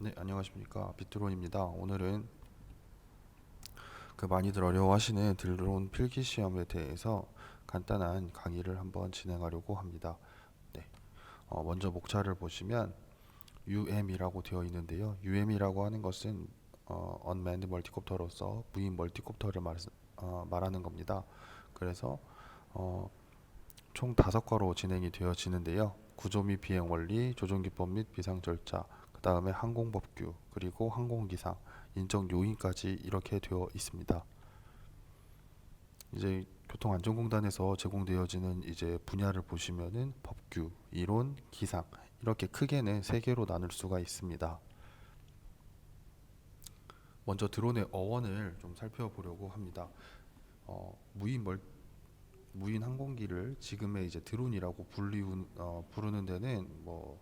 네, 안녕하십니까. 비트론입니다. 오늘은 많이들 어려워하시는 드론 필기 시험에 대해서 간단한 강의를 한번 진행하려고 합니다. 네, 먼저 목차를 보시면 UM이라고 되어 있는데요. UM이라고 하는 것은 Unmanned 멀티콥터로서 무인 멀티콥터를 말하는 겁니다. 그래서 어, 총 5과로 진행이 되어지는데요. 구조 및 비행 원리, 조종 기법 및 비상 절차, 그 다음에 항공법규, 그리고 항공기상, 인적 요인까지 이렇게 되어 있습니다. 이제 교통안전공단에서 제공되어지는 이제 분야를 보시면은 법규, 이론, 기상 이렇게 크게는 세 개로 나눌 수가 있습니다. 먼저 드론의 어원을 좀 살펴보려고 합니다. 어, 무인 멀 무인 항공기를 지금의 이제 드론이라고 부르는 데는 뭐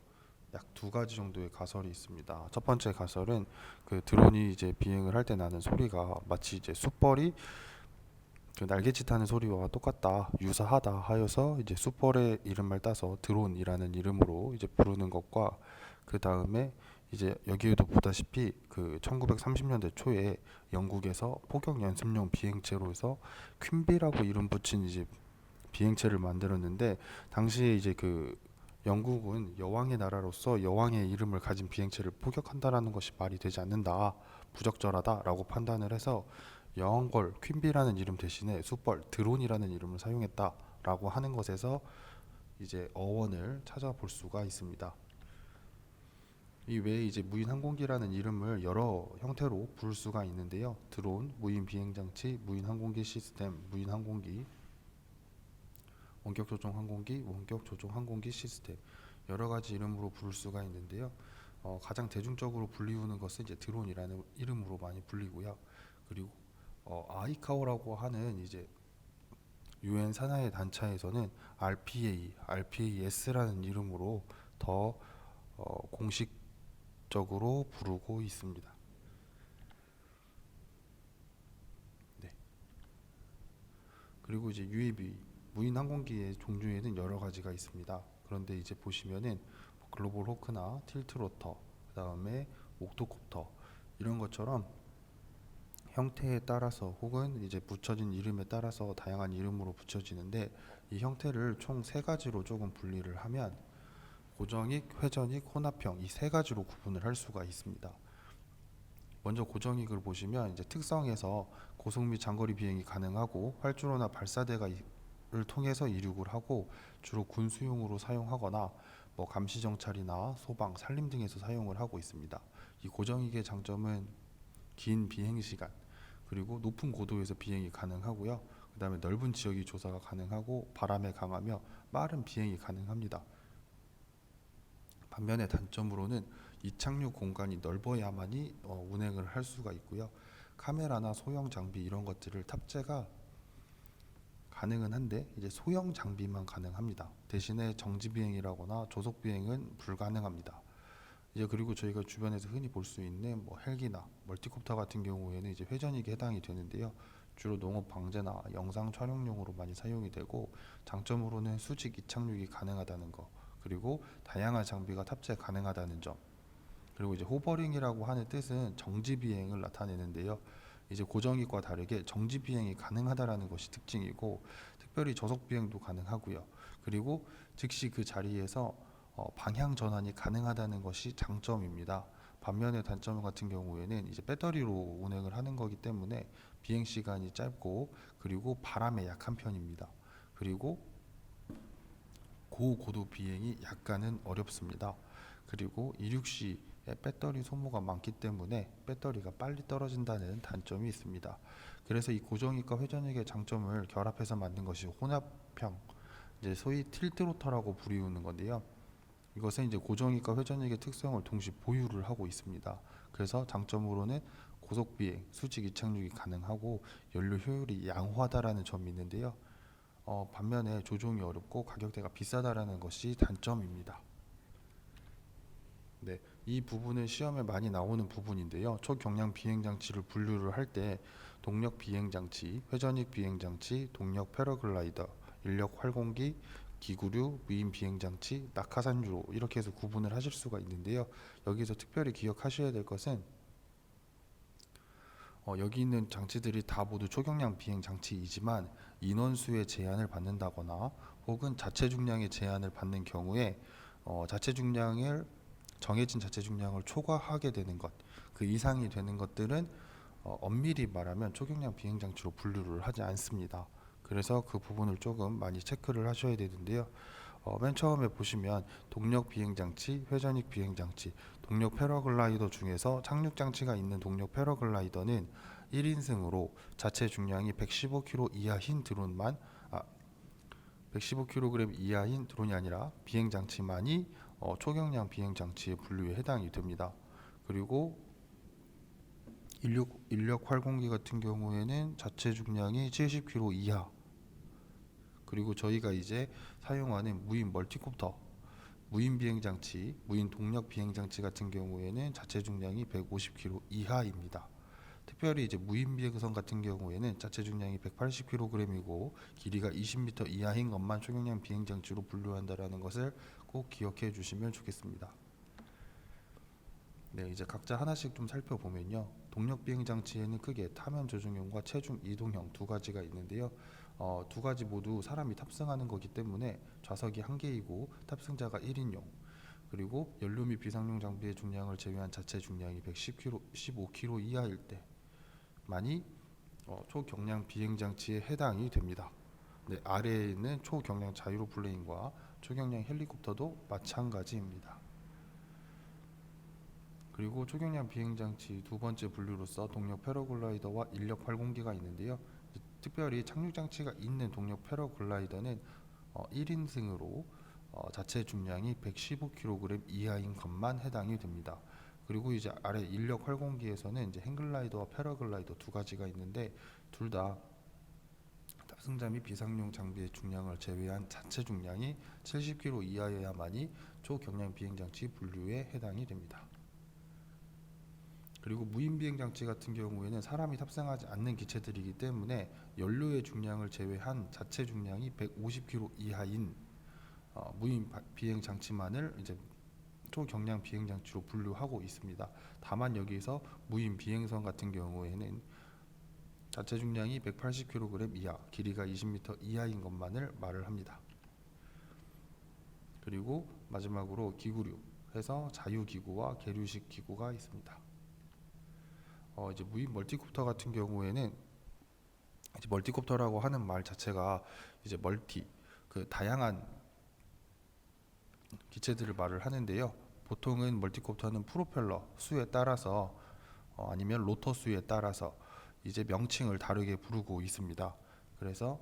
약 두 가지 정도의 가설이 있습니다. 첫 번째 가설은 드론이 이제 비행을 할 때 나는 소리가 마치 이제 숯벌이 날개짓 하는 소리와 똑같다, 유사하다 하여서 이제 숯벌의 이름을 따서 드론이라는 이름으로 이제 부르는 것과 그 다음에 이제 여기에도 보다시피 1930년대 초에 영국에서 포격 연습용 비행체로 해서 퀸비라고 이름 붙인 이제 비행체를 만들었는데 당시에 이제 영국은 여왕의 나라로서 여왕의 이름을 가진 비행체를 포격한다라는 것이 말이 되지 않는다, 부적절하다라고 판단을 해서 여왕벌 퀸비라는 이름 대신에 숫벌 드론이라는 이름을 사용했다라고 하는 것에서 이제 어원을 찾아볼 수가 있습니다. 이 외에 이제 무인 항공기라는 이름을 여러 형태로 부를 수가 있는데요. 드론, 무인 비행 장치, 무인 항공기 시스템, 무인 항공기, 원격 조종 항공기, 원격 조종 항공기 시스템 여러 가지 이름으로 부를 수가 있는데요. 가장 대중적으로 불리우는 것은 이제 드론이라는 이름으로 많이 불리고요. 그리고 아이카오라고 하는 이제 유엔 산하의 단체에서는 RPA, RPAS라는 이름으로 더 공식적으로 부르고 있습니다. 네. 그리고 이제 UAV, 무인 항공기의 종류에는 여러 가지가 있습니다. 그런데 이제 보시면은 글로벌 호크나 틸트로터, 그다음에 옥토콥터 이런 것처럼 형태에 따라서 혹은 이제 붙여진 이름에 따라서 다양한 이름으로 붙여지는데 이 형태를 총 세 가지로 조금 분리를 하면 고정익, 회전익, 혼합형 이 세 가지로 구분을 할 수가 있습니다. 먼저 고정익을 보시면 이제 특성에서 고속 및 장거리 비행이 가능하고 활주로나 발사대가 를 통해서 이륙을 하고 주로 군수용으로 사용하거나 뭐 감시 정찰이나 소방, 산림 등에서 사용을 하고 있습니다. 이 고정익의 장점은 긴 비행 시간 그리고 높은 고도에서 비행이 가능하고요. 그다음에 넓은 지역이 조사가 가능하고 바람에 강하며 빠른 비행이 가능합니다. 반면에 단점으로는 이착륙 공간이 넓어야만이 운행을 할 수가 있고요. 카메라나 소형 장비 이런 것들을 탑재가 가능은 한데 이제 소형 장비만 가능합니다. 대신에 정지 비행이라거나 조속 비행은 불가능합니다. 이제 그리고 저희가 주변에서 흔히 볼 수 있는 뭐 헬기나 멀티콥터 같은 경우에는 이제 회전익에 해당이 되는데요. 주로 농업 방제나 영상 촬영용으로 많이 사용이 되고 장점으로는 수직 이착륙이 가능하다는 거 그리고 다양한 장비가 탑재 가능하다는 점 그리고 이제 호버링이라고 하는 뜻은 정지 비행을 나타내는데요. 이제 고정익과 다르게 정지 비행이 가능하다라는 것이 특징이고 특별히 저속 비행도 가능하고요. 그리고 즉시 그 자리에서 방향 전환이 가능하다는 것이 장점입니다. 반면에 단점 같은 경우에는 이제 배터리로 운행을 하는 거기 때문에 비행 시간이 짧고 그리고 바람에 약한 편입니다. 그리고 고고도 비행이 약간은 어렵습니다. 그리고 이륙 시에 배터리 소모가 많기 때문에 배터리가 빨리 떨어진다는 단점이 있습니다. 그래서 이 고정익과 회전익의 장점을 결합해서 만든 것이 혼합형, 이제 소위 틸트로터라고 부르는 건데요. 이것은 이제 고정익과 회전익의 특성을 동시에 보유를 하고 있습니다. 그래서 장점으로는 고속 비행, 수직 이착륙이 가능하고 연료 효율이 양호하다라는 점이 있는데요. 반면에 조종이 어렵고 가격대가 비싸다라는 것이 단점입니다. 네, 이 부분은 시험에 많이 나오는 부분인데요. 초경량 비행장치를 분류를 할 때 동력 비행장치, 회전익 비행장치, 동력 패러글라이더, 인력 활공기, 기구류, 무인 비행장치, 낙하산주로 이렇게 해서 구분을 하실 수가 있는데요. 여기서 특별히 기억하셔야 될 것은 여기 있는 장치들이 다 모두 초경량 비행 장치이지만 인원수의 제한을 받는다거나 혹은 자체 중량의 제한을 받는 경우에 자체 중량을 정해진 자체 중량을 초과하게 되는 것, 그 이상이 되는 것들은 엄밀히 말하면 초경량 비행 장치로 분류를 하지 않습니다. 그래서 그 부분을 조금 많이 체크를 하셔야 되는데요. 맨 처음에 보시면 동력 비행장치, 회전익 비행장치, 동력 패러글라이더 중에서 착륙장치가 있는 동력 패러글라이더는 1인승으로 자체 중량이 115kg 이하인 드론만 115kg 이하인 드론이 아니라 비행장치만이 초경량 비행장치의 분류에 해당이 됩니다. 그리고 인력 활공기 같은 경우에는 자체 중량이 70kg 이하, 그리고 저희가 이제 사용하는 무인 멀티콥터, 무인 비행장치, 무인 동력 비행장치 같은 경우에는 자체 중량이 150kg 이하입니다. 특별히 이제 무인 비행선 같은 경우에는 자체 중량이 180kg이고 길이가 20m 이하인 것만 초경량 비행장치로 분류한다라는 것을 꼭 기억해 주시면 좋겠습니다. 네, 이제 각자 하나씩 좀 살펴보면요. 동력 비행 장치에는 크게 타면 조종형과 체중 이동형 두 가지가 있는데요. 두 가지 모두 사람이 탑승하는 거기 때문에 좌석이 한 개이고 탑승자가 1인용. 그리고 연료 및 비상용 장비의 중량을 제외한 자체 중량이 110kg, 15kg 이하일 때만이 초경량 비행 장치에 해당이 됩니다. 네, 아래에 있는 초경량 자유로플레인과 초경량 헬리콥터도 마찬가지입니다. 그리고 초경량 비행장치 두 번째 분류로서 동력 패러글라이더와 인력 활공기가 있는데요. 특별히 착륙장치가 있는 동력 패러글라이더는 1인승으로 자체 중량이 115kg 이하인 것만 해당이 됩니다. 그리고 이제 아래 인력 활공기에서는 이제 행글라이더와 패러글라이더 두 가지가 있는데 둘 다 탑승자 및 비상용 장비의 중량을 제외한 자체 중량이 70kg 이하여야만이 초경량 비행장치 분류에 해당이 됩니다. 그리고 무인 비행 장치 같은 경우에는 사람이 탑승하지 않는 기체들이기 때문에 연료의 중량을 제외한 자체 중량이 150kg 이하인 무인 비행 장치만을 이제 초경량 비행 장치로 분류하고 있습니다. 다만 여기서 무인 비행선 같은 경우에는 자체 중량이 180kg 이하, 길이가 20m 이하인 것만을 말을 합니다. 그리고 마지막으로 기구류 해서 자유기구와 계류식 기구가 있습니다. 이제 무인 멀티콥터 같은 경우에는 이제 멀티콥터라고 하는 말 자체가 이제 그 다양한 기체들을 말을 하는데요. 보통은 멀티콥터는 프로펠러 수에 따라서 아니면 로터 수에 따라서 이제 명칭을 다르게 부르고 있습니다. 그래서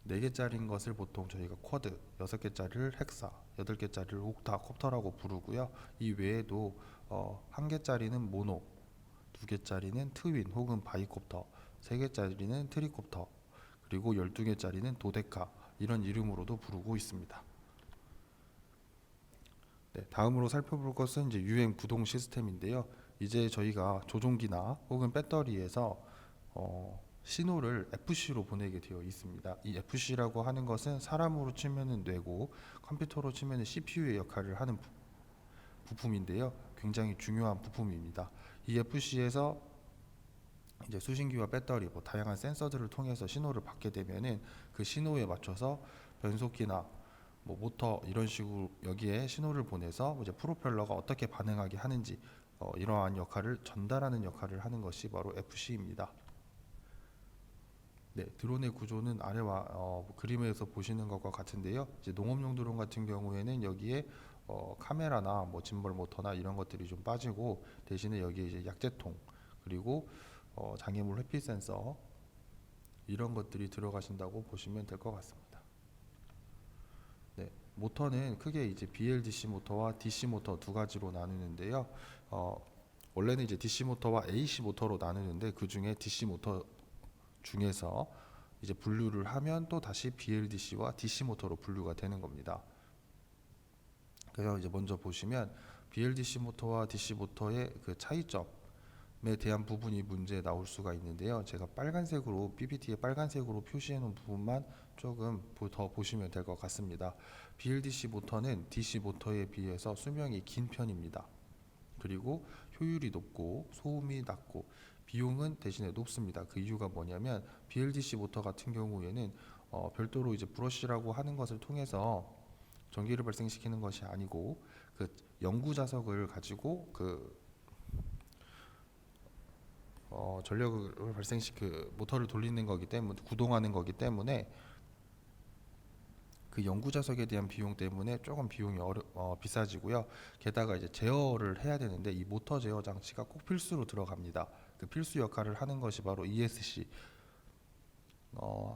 4개짜리인 것을 보통 저희가 쿼드, 6개짜리를 헥사, 8개짜리를 옥타 콥터라고 부르고요. 이 외에도 1개짜리는 모노, 2개짜리는 트윈 혹은 바이콥터, 3개짜리는 트리콥터, 그리고 12개짜리는 도데카, 이런 이름으로도 부르고 있습니다. 네, 다음으로 살펴볼 것은 이제 유행 구동 시스템인데요. 이제 저희가 조종기나 혹은 배터리에서 신호를 FC로 보내게 되어 있습니다. 이 FC라고 하는 것은 사람으로 치면은 뇌고 컴퓨터로 치면은 CPU의 역할을 하는 부품인데요. 굉장히 중요한 부품입니다. 이 FC에서 이제 수신기와 배터리, 다양한 센서들을 통해서 신호를 받게 되면은 그 신호에 맞춰서 변속기나 모터 이런 식으로 여기에 신호를 보내서 이제 프로펠러가 어떻게 반응하게 하는지 이러한 역할을 전달하는 역할을 하는 것이 바로 FC입니다. 네, 드론의 구조는 아래와 그림에서 보시는 것과 같은데요. 이제 농업용 드론 같은 경우에는 여기에 카메라나 짐벌 모터나 이런 것들이 좀 빠지고 대신에 여기에 이제 약재통 그리고 장애물 회피 센서 이런 것들이 들어가신다고 보시면 될 것 같습니다. 네, 모터는 크게 이제 BLDC 모터와 DC 모터 두 가지로 나누는데요. 원래는 이제 DC 모터와 AC 모터로 나누는데 그 중에 DC 모터 중에서 이제 분류를 하면 또 다시 BLDC와 DC 모터로 분류가 되는 겁니다. 그래서 이제 먼저 보시면 BLDC 모터와 DC 모터의 그 차이점, 대한 부분이 문제 나올 수가 있는데요. 제가 빨간색으로 PPT에 빨간색으로 표시해 놓은 부분만 조금 더 보시면 될 것 같습니다. BLDC 모터는 DC 모터에 비해서 수명이 긴 편입니다. 그리고 효율이 높고 소음이 낮고 비용은 대신에 높습니다. 그 이유가 뭐냐면 BLDC 모터 같은 경우에는 별도로 이제 브러쉬라고 하는 것을 통해서 전기를 발생시키는 것이 아니고 그 영구 자석을 가지고 전력을 그 모터를 돌리는 거기 때문에 구동하는 거기 때문에 그 영구 자석에 대한 비용 때문에 조금 비용이 비싸지고요. 게다가 이제 제어를 해야 되는데 이 모터 제어 장치가 꼭 필수로 들어갑니다. 그 필수 역할을 하는 것이 바로 ESC,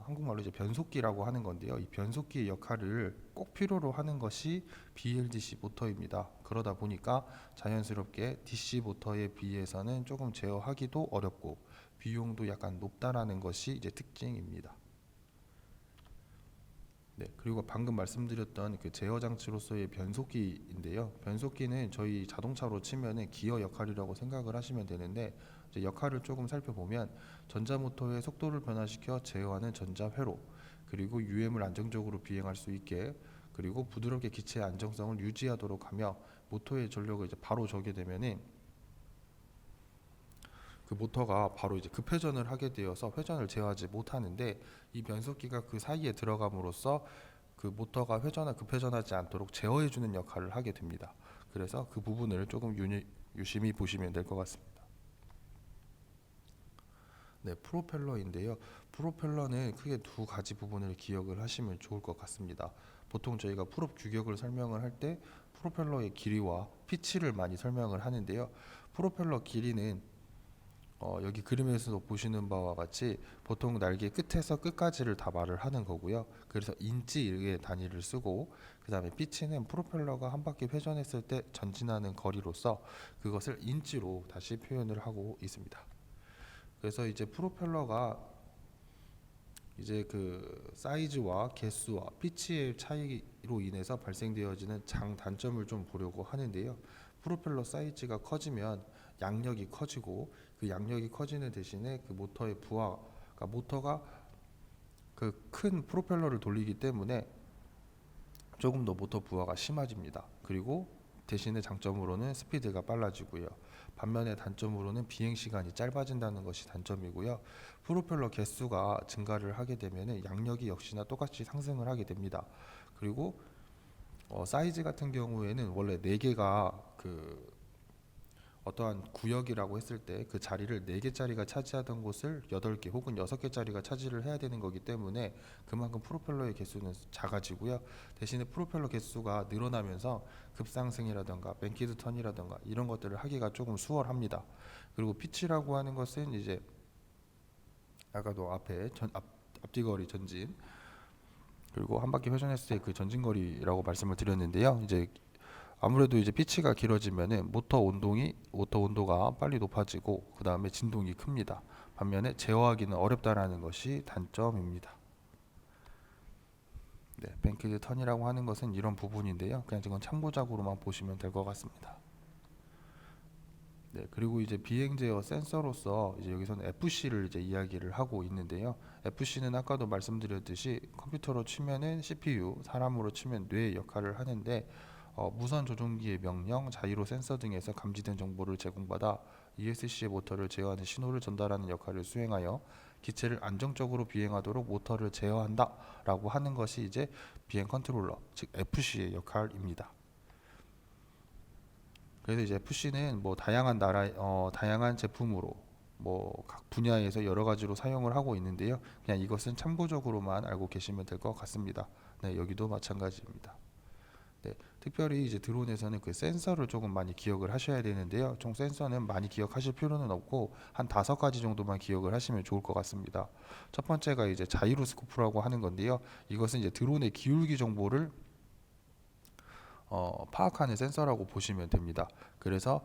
한국말로 이제 변속기라고 하는 건데요. 이 변속기의 역할을 꼭 필요로 하는 것이 BLDC 모터입니다. 그러다 보니까 자연스럽게 DC 모터에 비해서는 조금 제어하기도 어렵고 비용도 약간 높다라는 것이 이제 특징입니다. 네, 그리고 방금 말씀드렸던 그 제어 장치로서의 변속기인데요. 변속기는 저희 자동차로 치면은 기어 역할이라고 생각을 하시면 되는데 이제 역할을 조금 살펴보면 전자 모터의 속도를 변화시켜 제어하는 전자 회로, 그리고 UM을 안정적으로 비행할 수 있게, 그리고 부드럽게 기체의 안정성을 유지하도록 하며 모터의 전력을 이제 바로 줘게 되면은 그 모터가 바로 이제 급회전을 하게 되어서 회전을 제어하지 못하는데, 이 변속기가 그 사이에 들어감으로써 그 모터가 급회전하지 않도록 제어해주는 역할을 하게 됩니다. 그래서 그 부분을 조금 유심히 보시면 될 것 같습니다. 네, 프로펠러인데요. 프로펠러는 크게 두 가지 부분을 기억을 하시면 좋을 것 같습니다. 보통 저희가 프롭 규격을 설명을 할 때 프로펠러의 길이와 피치를 많이 설명을 하는데요. 프로펠러 길이는 여기 그림에서 보시는 바와 같이 보통 날개 끝에서 끝까지를 다 말을 하는 거고요. 그래서 인치의 단위를 쓰고, 그 다음에 피치는 프로펠러가 한 바퀴 회전했을 때 전진하는 거리로서 그것을 인치로 다시 표현을 하고 있습니다. 그래서 이제 프로펠러가 이제 그 사이즈와 개수와 피치의 차이로 인해서 발생되어지는 장단점을 좀 보려고 하는데요. 프로펠러 사이즈가 커지면 양력이 커지고, 그 양력이 커지는 대신에 그 모터의 부하, 그러니까 모터가 그 큰 프로펠러를 돌리기 때문에 조금 더 모터 부하가 심해집니다. 그리고 대신에 장점으로는 스피드가 빨라지고요. 반면에 단점으로는 비행 시간이 짧아진다는 것이 단점이고요. 프로펠러 개수가 증가를 하게 되면 양력이 역시나 똑같이 상승을 하게 됩니다. 그리고 사이즈 같은 경우에는 원래 4개가 그 어떠한 구역이라고 했을 때 그 자리를 4개짜리가 차지하던 곳을 8개 혹은 6개짜리가 차지를 해야 되는 거기 때문에 그만큼 프로펠러의 개수는 작아지고요. 대신에 프로펠러 개수가 늘어나면서 급상승이라든가 뱅키드 턴이라든가 이런 것들을 하기가 조금 수월합니다. 그리고 피치라고 하는 것은 이제 아까도 앞뒤거리 전진, 그리고 한 바퀴 회전했을 때 그 전진거리라고 말씀을 드렸는데요. 이제 아무래도 이제 피치가 길어지면은 모터 온도가 빨리 높아지고 그 다음에 진동이 큽니다. 반면에 제어하기는 어렵다라는 것이 단점입니다. 네, 뱅키드 턴이라고 하는 것은 이런 부분인데요. 그냥 이건 참고작으로만 보시면 될 것 같습니다. 네, 그리고 이제 비행 제어 센서로서 이제 여기서는 FC를 이제 이야기를 하고 있는데요. FC는 아까도 말씀드렸듯이 컴퓨터로 치면은 CPU, 사람으로 치면 뇌의 역할을 하는데, 무선 조종기의 명령, 자이로 센서 등에서 감지된 정보를 제공받아 ESC의 모터를 제어하는 신호를 전달하는 역할을 수행하여 기체를 안정적으로 비행하도록 모터를 제어한다라고 하는 것이 이제 비행 컨트롤러, 즉 FC의 역할입니다. 그래서 이제 FC는 뭐 다양한 제품으로 뭐 각 분야에서 여러 가지로 사용을 하고 있는데요. 그냥 이것은 참고적으로만 알고 계시면 될 것 같습니다. 네, 여기도 마찬가지입니다. 네, 특별히 이제 드론에서는 그 센서를 조금 많이 기억을 하셔야 되는데요. 총 센서는 많이 기억하실 필요는 없고 한 5가지 정도만 기억을 하시면 좋을 것 같습니다. 첫 번째가 이제 자이로스코프라고 하는 건데요. 이것은 이제 드론의 기울기 정보를 파악하는 센서라고 보시면 됩니다. 그래서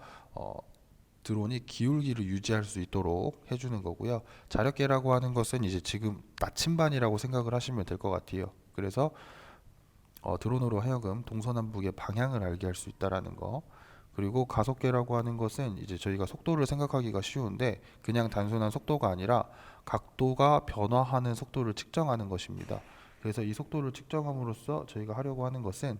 드론이 기울기를 유지할 수 있도록 해주는 거고요. 자력계라고 하는 것은 이제 지금 나침반이라고 생각을 하시면 될 것 같아요. 그래서 드론으로 하여금 동서남북의 방향을 알게 할 수 있다라는 거. 그리고 가속계라고 하는 것은 이제 저희가 속도를 생각하기가 쉬운데 그냥 단순한 속도가 아니라 각도가 변화하는 속도를 측정하는 것입니다. 그래서 이 속도를 측정함으로써 저희가 하려고 하는 것은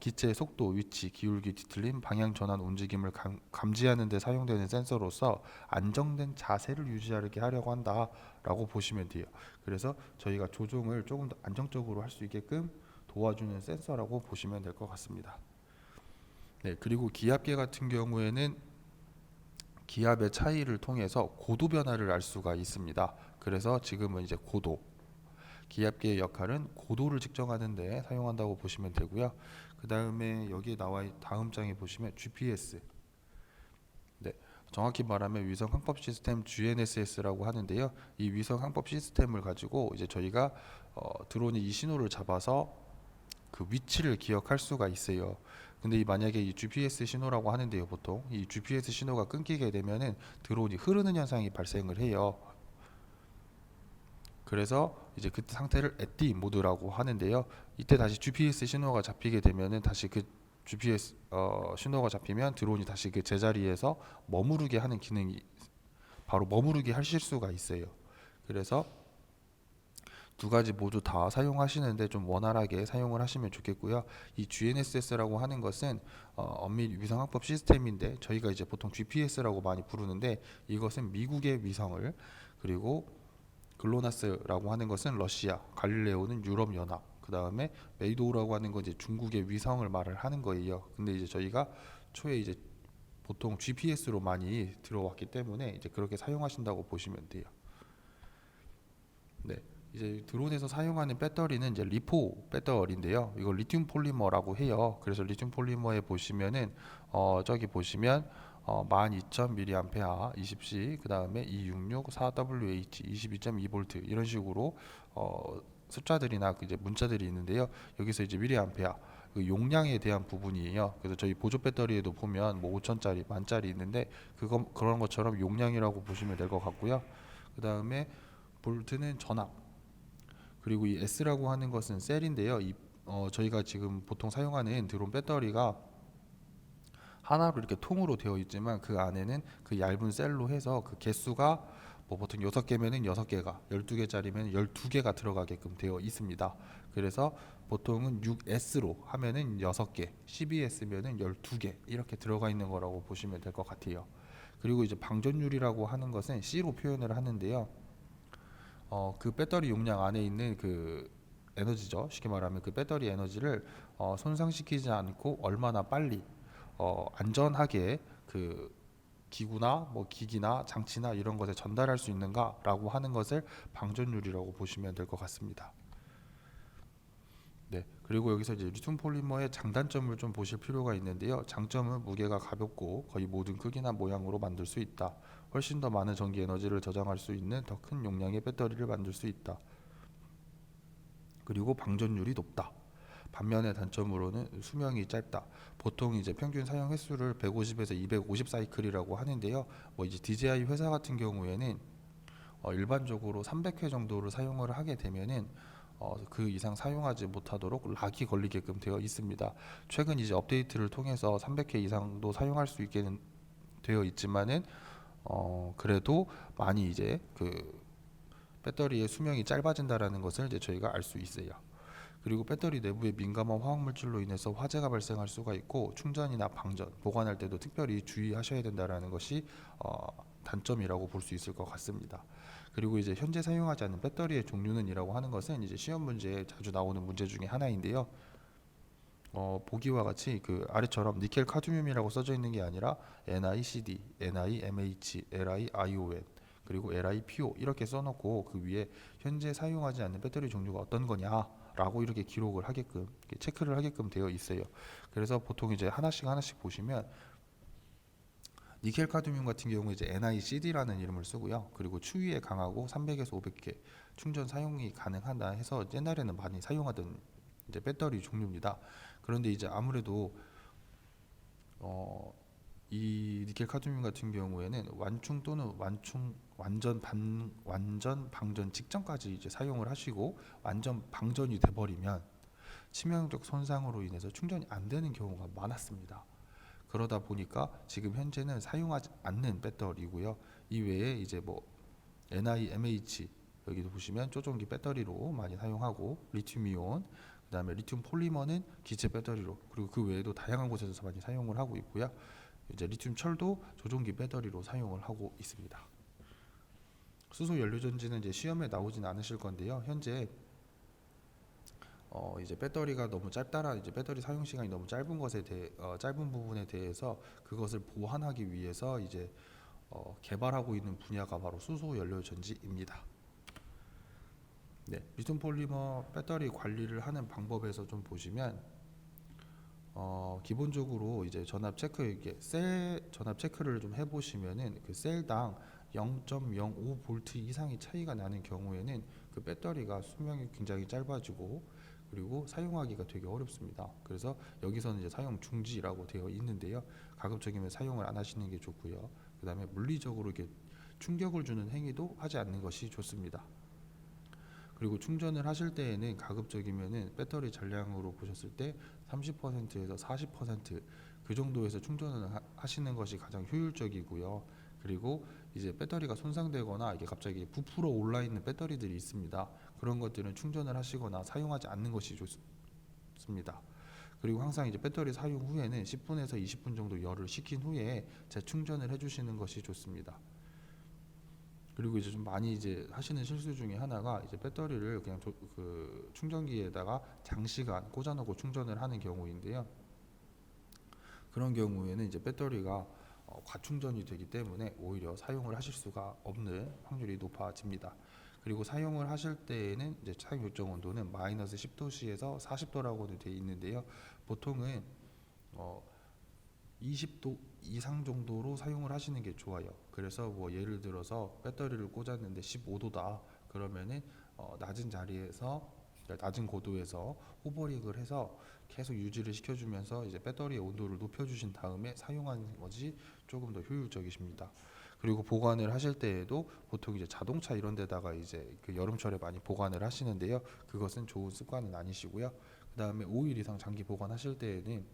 기체의 속도, 위치, 기울기, 뒤틀림, 방향 전환, 움직임을 감지하는 데 사용되는 센서로서 안정된 자세를 유지하게 하려고 한다라고 보시면 돼요. 그래서 저희가 조종을 조금 더 안정적으로 할 수 있게끔 도와주는 센서라고 보시면 될 것 같습니다. 네, 그리고 기압계 같은 경우에는 기압의 차이를 통해서 고도 변화를 알 수가 있습니다. 그래서 지금은 이제 기압계의 역할은 고도를 측정하는 데 사용한다고 보시면 되고요. 그 다음에 여기에 다음 장에 보시면 GPS, 네, 정확히 말하면 위성 항법 시스템 GNSS라고 하는데요. 이 위성 항법 시스템을 가지고 이제 저희가 드론이 이 신호를 잡아서 그 위치를 기억할 수가 있어요. 근데 만약에 이 GPS 신호라고 하는데요, 보통 이 GPS 신호가 끊기게 되면은 드론이 흐르는 현상이 발생을 해요. 그래서 이제 그 상태를 at 모드라고 하는데요. 이때 다시 GPS 신호가 잡히게 되면은 다시 그 GPS 신호가 잡히면 드론이 다시 그 제자리에서 머무르게 하는 기능이 바로 머무르게 하실 수가 있어요. 그래서 두 가지 모두 다 사용하시는데 좀 원활하게 사용을 하시면 좋겠고요. 이 GNSS라고 하는 것은 엄밀히 위성항법 시스템인데 저희가 이제 보통 GPS라고 많이 부르는데 이것은 미국의 위성을, 그리고 글로나스라고 하는 것은 러시아, 갈릴레오는 유럽 연합, 그 다음에 메이도우라고 하는 건 이제 중국의 위성을 말을 하는 거예요. 근데 이제 저희가 초에 이제 보통 GPS로 많이 들어왔기 때문에 이제 그렇게 사용하신다고 보시면 돼요. 네. 이제 드론에서 사용하는 배터리는 이제 리포 배터리인데요. 이걸 리튬 폴리머라고 해요. 그래서 리튬 폴리머에 보시면은 저기 보시면 12,000mAh 20C, 그 다음에 266 4WH 22.2V 이런 식으로 숫자들이나 이제 문자들이 있는데요. 여기서 이제 미리암페어 그 용량에 대한 부분이에요. 그래서 저희 보조 배터리에도 보면 뭐 5천짜리, 만짜리 있는데 그런 것처럼 용량이라고 보시면 될 것 같고요. 그 다음에 볼트는 전압, 그리고 이 S라고 하는 것은 셀인데요. 저희가 지금 보통 사용하는 드론 배터리가 하나로 이렇게 통으로 되어 있지만 그 안에는 그 얇은 셀로 해서 그 개수가 뭐 보통 6개면은 6개가, 12개짜리면 12개가 들어가게끔 되어 있습니다. 그래서 보통은 6S로 하면은 6개, 12S면은 12개 이렇게 들어가 있는 거라고 보시면 될 것 같아요. 그리고 이제 방전율이라고 하는 것은 C로 표현을 하는데요. 그 배터리 용량 안에 있는 그 에너지죠. 쉽게 말하면 그 배터리 에너지를 손상시키지 않고 얼마나 빨리 안전하게 그 기구나 뭐 기기나 장치나 이런 것에 전달할 수 있는가라고 하는 것을 방전율이라고 보시면 될 것 같습니다. 네, 그리고 여기서 이제 리튬 폴리머의 장단점을 좀 보실 필요가 있는데요. 장점은 무게가 가볍고 거의 모든 크기나 모양으로 만들 수 있다. 훨씬 더 많은 전기 에너지를 저장할 수 있는 더 큰 용량의 배터리를 만들 수 있다. 그리고 방전율이 높다. 반면에 단점으로는 수명이 짧다. 보통 이제 평균 사용 횟수를 150에서 250 사이클이라고 하는데요. 뭐 이제 DJI 회사 같은 경우에는 일반적으로 300회 정도를 사용을 하게 되면은 그 이상 사용하지 못하도록 락이 걸리게끔 되어 있습니다. 최근 이제 업데이트를 통해서 300회 이상도 사용할 수 있게 되어 있지만은 그래도 많이 이제 그 배터리의 수명이 짧아진다라는 것을 이제 저희가 알 수 있어요. 그리고 배터리 내부에 민감한 화학물질로 인해서 화재가 발생할 수가 있고 충전이나 방전, 보관할 때도 특별히 주의하셔야 된다라는 것이 단점이라고 볼 수 있을 것 같습니다. 그리고 이제 현재 사용하지 않는 배터리의 종류는이라고 하는 것은 이제 시험 문제에 자주 나오는 문제 중에 하나인데요. 보기와 같이 그 아래처럼 니켈 카드뮴이라고 써져 있는 게 아니라 NiCd, NiMH, LiION 그리고 LiPo 이렇게 써놓고 그 위에 현재 사용하지 않는 배터리 종류가 어떤 거냐라고 이렇게 기록을 하게끔 이렇게 체크를 하게끔 되어 있어요. 그래서 보통 이제 하나씩 보시면 니켈 카드뮴 같은 경우 이제 NiCd라는 이름을 쓰고요. 그리고 추위에 강하고 300에서 500개 충전 사용이 가능하다 해서 옛날에는 많이 사용하던 이제 배터리 종류입니다. 그런데 이제 아무래도 이 니켈 카드뮴 같은 경우에는 완충 또는 완전 방전 직전까지 이제 사용을 하시고 완전 방전이 돼버리면 치명적 손상으로 인해서 충전이 안 되는 경우가 많았습니다. 그러다 보니까 지금 현재는 사용하지 않는 배터리고요. 이 외에 이제 뭐 NIMH, 여기도 보시면 조종기 배터리로 많이 사용하고, 리튬이온, 그다음에 리튬 폴리머는 기체 배터리로, 그리고 그 외에도 다양한 곳에서 많이 사용을 하고 있고요. 이제 리튬 철도 조종기 배터리로 사용을 하고 있습니다. 수소 연료 전지는 이제 시험에 나오진 않으실 건데요. 현재 이제 배터리가 너무 짧다라는, 이제 배터리 사용 시간이 너무 짧은 것에 대해 짧은 부분에 대해서 그것을 보완하기 위해서 이제 개발하고 있는 분야가 바로 수소 연료 전지입니다. 네, 리튬 폴리머 배터리 관리를 하는 방법에서 좀 보시면 기본적으로 이제 전압 체크, 이게 셀 전압 체크를 좀 해보시면은 그 셀당 0.05V 이상의 차이가 나는 경우에는 그 배터리가 수명이 굉장히 짧아지고, 그리고 사용하기가 되게 어렵습니다. 그래서 여기서는 이제 사용 중지라고 되어 있는데요. 가급적이면 사용을 안 하시는 게 좋고요. 그 다음에 물리적으로 이렇게 충격을 주는 행위도 하지 않는 것이 좋습니다. 그리고 충전을 하실 때에는 가급적이면은 배터리 잔량으로 보셨을 때 30%에서 40% 정도에서 충전을 하시는 것이 가장 효율적이고요. 그리고 이제 배터리가 손상되거나 이게 갑자기 부풀어 올라 있는 배터리들이 있습니다. 그런 것들은 충전을 하시거나 사용하지 않는 것이 좋습니다. 그리고 항상 이제 배터리 사용 후에는 10분에서 20분 정도 열을 식힌 후에 재충전을 해주시는 것이 좋습니다. 그리고 이제 좀 많이 이제 하시는 실수 중에 하나가, 이제 배터리를 그냥 그 충전기에다가 장시간 꽂아놓고 충전을 하는 경우인데요. 그런 경우에는 이제 배터리가 과충전이 되기 때문에 오히려 사용을 하실 수가 없는 확률이 높아집니다. 그리고 사용을 하실 때에는 이제 사용 요청 온도는 마이너스 10도씨에서 40도라고도 되어 있는데요. 보통은 20도 이상 정도로 사용을 하시는 게 좋아요. 그래서 뭐 예를 들어서 배터리를 꽂았는데 15도다 그러면은 낮은 자리에서, 낮은 고도에서 호버링을 해서 계속 유지를 시켜주면서 이제 배터리의 온도를 높여주신 다음에 사용하는 것이 조금 더 효율적이십니다. 그리고 보관을 하실 때에도 보통 이제 자동차 이런 데다가 이제 그 여름철에 많이 보관을 하시는데요. 그것은 좋은 습관은 아니시고요. 그 다음에 5일 이상 장기 보관하실 때에는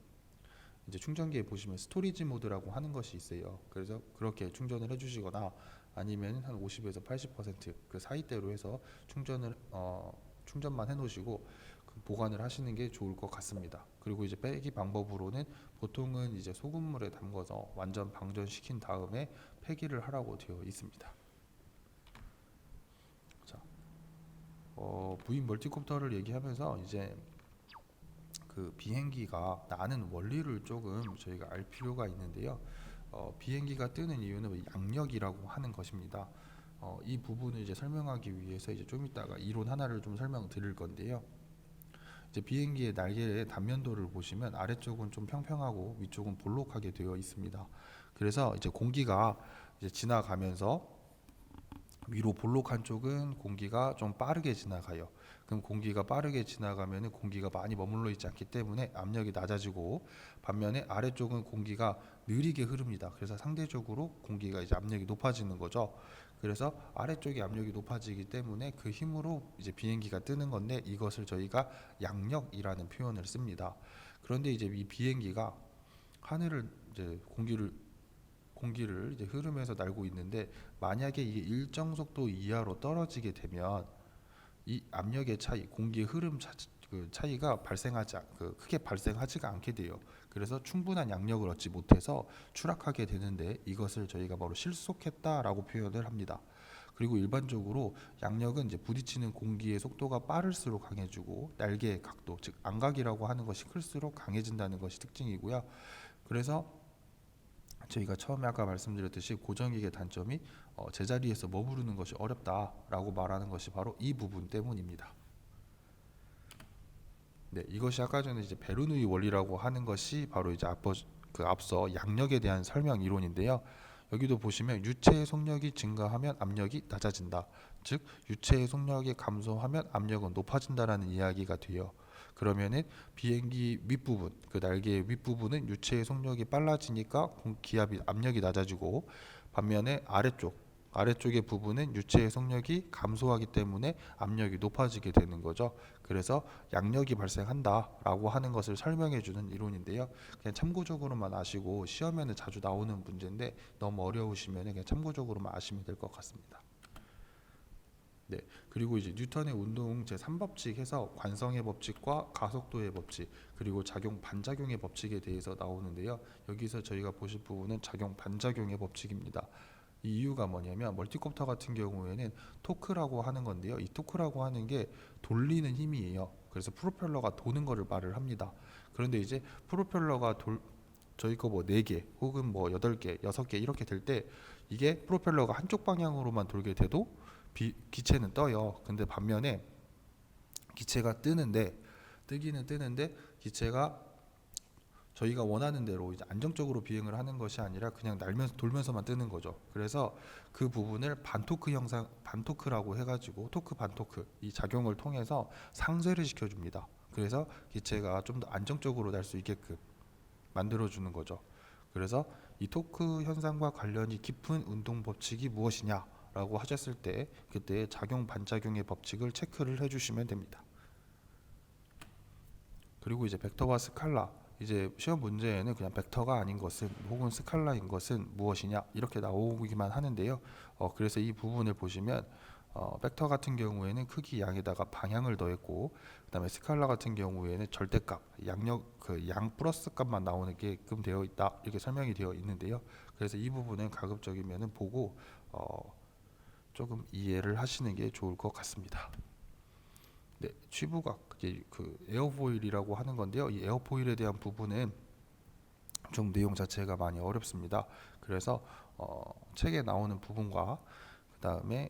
이제 충전기에 보시면 스토리지 모드라고 하는 것이 있어요. 그래서 그렇게 충전을 해주시거나, 아니면 한 50에서 80%그 사이대로 해서 충전만 해놓으시고 그 보관을 하시는 게 좋을 것 같습니다. 그리고 이제 빼기 방법으로는 보통은 이제 소금물에 담궈서 완전 방전시킨 다음에 폐기를 하라고 되어 있습니다. 자, 무인 멀티콥터를 얘기하면서 이제 그 비행기가 나는 원리를 조금 저희가 알 필요가 있는데요. 비행기가 뜨는 이유는 양력이라고 하는 것입니다. 이 부분을 이제 설명하기 위해서 이제 좀 이따가 이론 하나를 좀 설명드릴 건데요. 이제 비행기의 날개의 단면도를 보시면 아래쪽은 좀 평평하고 위쪽은 볼록하게 되어 있습니다. 그래서 이제 공기가 이제 지나가면서 위로 볼록한 쪽은 공기가 좀 빠르게 지나가요. 그럼 공기가 빠르게 지나가면은 공기가 많이 머물러 있지 않기 때문에 압력이 낮아지고, 반면에 아래쪽은 공기가 느리게 흐릅니다. 그래서 상대적으로 공기가 이제 압력이 높아지는 거죠. 그래서 아래쪽이 압력이 높아지기 때문에 그 힘으로 이제 비행기가 뜨는 건데, 이것을 저희가 양력이라는 표현을 씁니다. 그런데 이제 이 비행기가 하늘을 이제 공기를 이제 흐르면서 날고 있는데, 만약에 이게 일정 속도 이하로 떨어지게 되면 이 압력의 차이, 공기의 흐름 그 차이가 크게 발생하지가 않게 돼요. 그래서 충분한 양력을 얻지 못해서 추락하게 되는데, 이것을 저희가 바로 실속했다라고 표현을 합니다. 그리고 일반적으로 양력은 이제 부딪히는 공기의 속도가 빠를수록 강해지고, 날개의 각도, 즉 안각이라고 하는 것이 클수록 강해진다는 것이 특징이고요. 그래서 저희가 처음에 아까 말씀드렸듯이 고정익의 단점이 제자리에서 머무르는 것이 어렵다라고 말하는 것이 바로 이 부분 때문입니다. 네, 이것이 아까 전에 이제 베르누이 원리라고 하는 것이 바로 이제 앞서 양력에 대한 설명 이론인데요. 여기도 보시면 유체의 속력이 증가하면 압력이 낮아진다. 즉 유체의 속력이 감소하면 압력은 높아진다라는 이야기가 돼요. 그러면은 비행기 윗부분, 그 날개의 윗부분은 유체의 속력이 빨라지니까 기압이 압력이 낮아지고, 반면에 아래쪽의 부분은 유체의 속력이 감소하기 때문에 압력이 높아지게 되는 거죠. 그래서 양력이 발생한다라고 하는 것을 설명해 주는 이론인데요. 그냥 참고적으로만 아시고 시험에는 자주 나오는 문제인데 너무 어려우시면 그냥 참고적으로만 아시면 될 것 같습니다. 네, 그리고 이제 뉴턴의 운동 제3법칙 해서 관성의 법칙과 가속도의 법칙, 그리고 작용 반작용의 법칙에 대해서 나오는데요. 여기서 저희가 보실 부분은 작용 반작용의 법칙입니다. 이 이유가 뭐냐면 멀티콥터 같은 경우에는 토크라고 하는 건데요. 이 토크라고 하는 게 돌리는 힘이에요. 그래서 프로펠러가 도는 거를 말을 합니다. 그런데 이제 프로펠러가 저희 거 뭐 4개 혹은 뭐 8개, 6개 이렇게 될 때 이게 프로펠러가 한쪽 방향으로만 돌게 돼도 기체는 떠요. 근데 반면에 기체가 뜨기는 뜨는데 기체가 저희가 원하는 대로 이제 안정적으로 비행을 하는 것이 아니라 그냥 날면서 돌면서만 뜨는 거죠. 그래서 그 부분을 반토크 형상, 반토크라고 해가지고 토크 반토크 이 작용을 통해서 상쇄를 시켜줍니다. 그래서 기체가 좀 더 안정적으로 날 수 있게끔 만들어주는 거죠. 그래서 이 토크 현상과 관련이 깊은 운동 법칙이 무엇이냐? 라고 하셨을 때 그때 작용 반작용의 법칙을 체크를 해주시면 됩니다. 그리고 이제 벡터와 스칼라, 이제 시험 문제에는 그냥 벡터가 아닌 것은 혹은 스칼라인 것은 무엇이냐 이렇게 나오기만 하는데요. 그래서 이 부분을 보시면 벡터 같은 경우에는 크기 양에다가 방향을 더했고, 그다음에 스칼라 같은 경우에는 절대값, 양력 그 양 플러스 값만 나오게끔 되어 있다 이렇게 설명이 되어 있는데요. 그래서 이 부분은 가급적이면은 보고 조금 이해를 하시는 게 좋을 것 같습니다. 네, 취부각 이제 그 에어포일이라고 하는 건데요. 이 에어포일에 대한 부분은 좀 내용 자체가 많이 어렵습니다. 그래서 책에 나오는 부분과 그 다음에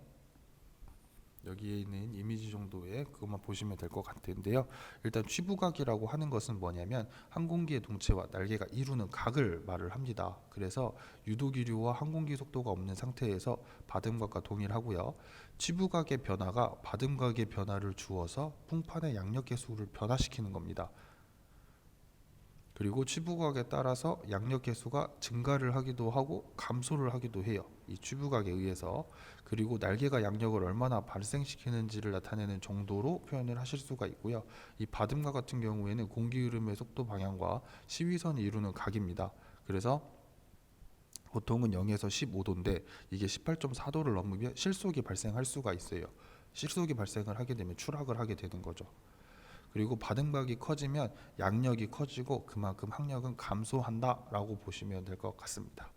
여기에 있는 이미지 정도의 그것만 보시면 될 것 같은데요. 일단 취부각이라고 하는 것은 뭐냐면 항공기의 동체와 날개가 이루는 각을 말을 합니다. 그래서 유도기류와 항공기 속도가 없는 상태에서 받음각과 동일하고요. 취부각의 변화가 받음각의 변화를 주어서 풍판의 양력 계수를 변화시키는 겁니다. 그리고 취부각에 따라서 양력 계수가 증가를 하기도 하고 감소를 하기도 해요. 이 취부각에 의해서. 그리고 날개가 양력을 얼마나 발생시키는지를 나타내는 정도로 표현을 하실 수가 있고요. 이 받음각 같은 경우에는 공기 흐름의 속도 방향과 시위선이 이루는 각입니다. 그래서 보통은 0에서 15도인데 이게 18.4도를 넘으면 실속이 발생할 수가 있어요. 실속이 발생을 하게 되면 추락을 하게 되는 거죠. 그리고 받음각이 커지면 양력이 커지고 그만큼 항력은 감소한다라고 보시면 될 것 같습니다.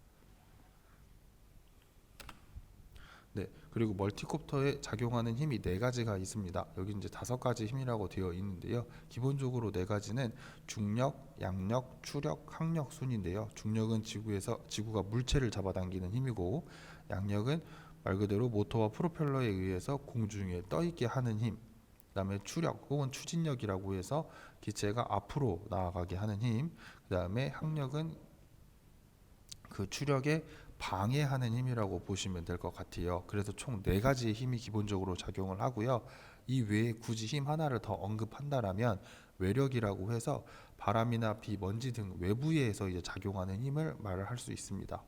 네, 그리고 멀티콥터에 작용하는 힘이 4가지가 있습니다. 여기 이제 5가지 힘이라고 되어 있는데요. 기본적으로 4가지는 중력, 양력, 추력, 항력 순인데요. 중력은 지구가 물체를 잡아당기는 힘이고, 양력은 말 그대로 모터와 프로펠러에 의해서 공중에 떠 있게 하는 힘. 그다음에 추력 혹은 추진력이라고 해서 기체가 앞으로 나아가게 하는 힘. 그다음에 항력은 그 추력에 방해하는 힘이라고 보시면 될 것 같아요. 그래서 총 4가지의 힘이 기본적으로 작용을 하고요. 이 외에 굳이 힘 하나를 더 언급한다라면 외력이라고 해서 바람이나 비, 먼지 등 외부에서 이제 작용하는 힘을 말을 할 수 있습니다.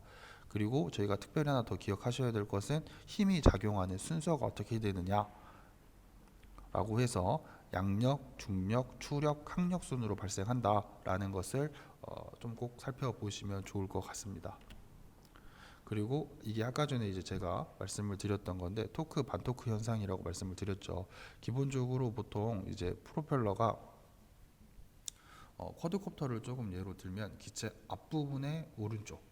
그리고 저희가 특별히 하나 더 기억하셔야 될 것은 힘이 작용하는 순서가 어떻게 되느냐 라고 해서 양력, 중력, 추력, 항력 순으로 발생한다라는 것을 좀 꼭 살펴보시면 좋을 것 같습니다. 그리고 이게 아까 전에 이제 제가 말씀을 드렸던 건데 토크 반토크 현상이라고 말씀을 드렸죠. 기본적으로 보통 이제 프로펠러가 쿼드콥터를 조금 예로 들면 기체 앞부분의 오른쪽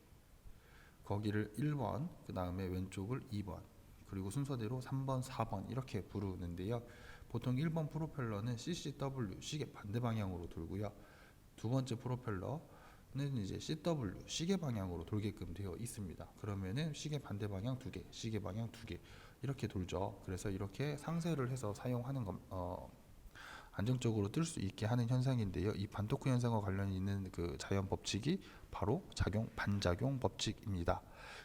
거기를 1번, 그 다음에 왼쪽을 2번, 그리고 순서대로 3번, 4번 이렇게 부르는데요. 보통 1번 프로펠러는 CCW 시계 반대 방향으로 돌고요. 두 번째 프로펠러는 이제 CW 시계 방향으로 돌게끔 되어 있습니다. 그러면은 시계 반대 방향 2개, 시계 방향 2개 이렇게 돌죠. 그래서 이렇게 상쇄를 해서 사용하는 안정적으로 뜰 수 있게 하는 현상인데요. 이 반토크 현상과 관련이 있는 그 자연 법칙이 바로 작용 반작용 법칙입니다.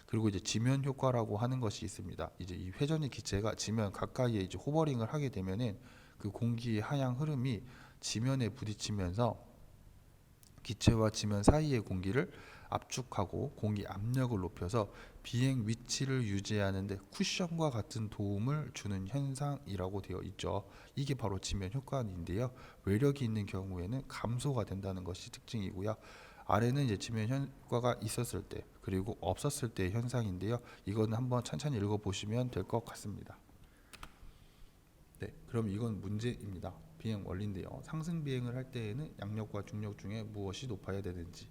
그리고 이제 지면 효과라고 하는 것이 있습니다. 이제 이 회전의 기체가 지면 가까이에 이제 호버링을 하게 되면은 그 공기의 하향 흐름이 지면에 부딪히면서 기체와 지면 사이의 공기를 압축하고 공기 압력을 높여서 비행 위치를 유지하는데 쿠션과 같은 도움을 주는 현상이라고 되어 있죠. 이게 바로 지면 효과인데요. 외력이 있는 경우에는 감소가 된다는 것이 특징이고요. 아래는 이제 지면 효과가 있었을 때 그리고 없었을 때의 현상인데요. 이거는 한번 천천히 읽어보시면 될 것 같습니다. 네, 그럼 이건 문제입니다. 비행 원리인데요. 상승 비행을 할 때에는 양력과 중력 중에 무엇이 높아야 되는지,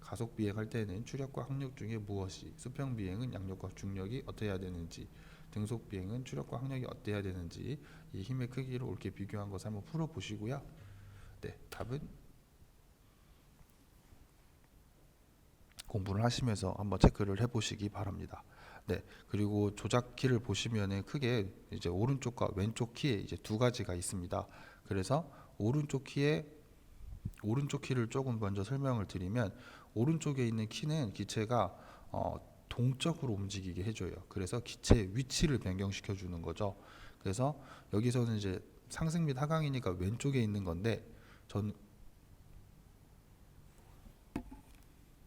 가속 비행할 때는 추력과 항력 중에 무엇이, 수평 비행은 양력과 중력이 어떠해야 되는지, 등속 비행은 추력과 항력이 어때야 되는지 이 힘의 크기를 옳게 비교한 것을 한번 풀어 보시고요. 네, 답은 공부를 하시면서 한번 체크를 해보시기 바랍니다. 네, 그리고 조작키를 보시면은 크게 이제 오른쪽과 왼쪽 키에 이제 두 가지가 있습니다. 그래서 오른쪽 키를 조금 먼저 설명을 드리면 오른쪽에 있는 키는 기체가 동적으로 움직이게 해줘요. 그래서 기체의 위치를 변경시켜 주는 거죠. 그래서 여기서는 이제 상승 및 하강이니까 왼쪽에 있는 건데 전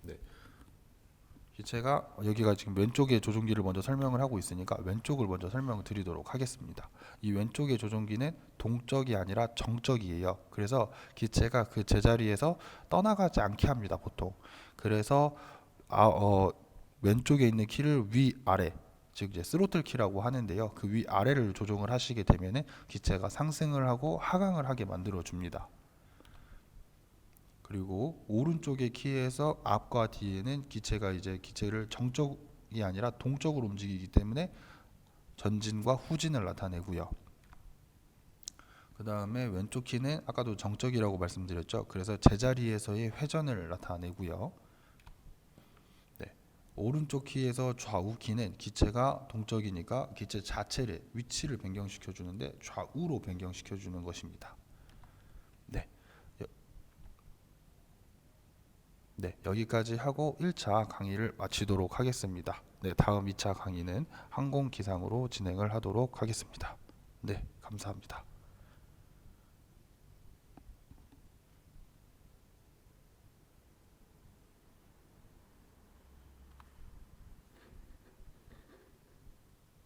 네, 기체가 여기가 지금 왼쪽에 조종기를 먼저 설명을 하고 있으니까 왼쪽을 먼저 설명을 드리도록 하겠습니다. 이 왼쪽의 조종기는 동적이 아니라 정적이에요. 그래서 기체가 그 제자리에서 떠나가지 않게 합니다, 보통. 그래서 왼쪽에 있는 키를 위아래, 즉 이제 스로틀 키라고 하는데요. 그 위아래를 조종을 하시게 되면은 기체가 상승을 하고 하강을 하게 만들어 줍니다. 그리고 오른쪽의 키에서 앞과 뒤에는 기체가 이제 기체를 정적이 아니라 동적으로 움직이기 때문에 전진과 후진을 나타내고요. 그 다음에 왼쪽 키는 아까도 정적이라고 말씀드렸죠. 그래서 제자리에서의 회전을 나타내고요. 네. 오른쪽 키에서 좌우 키는 기체가 동적이니까 기체 자체의 위치를 변경시켜 주는데 좌우로 변경시켜 주는 것입니다. 네. 네, 여기까지 하고 1차 강의를 마치도록 하겠습니다. 네, 다음 2차 강의는 항공기상으로 진행을 하도록 하겠습니다. 네, 감사합니다.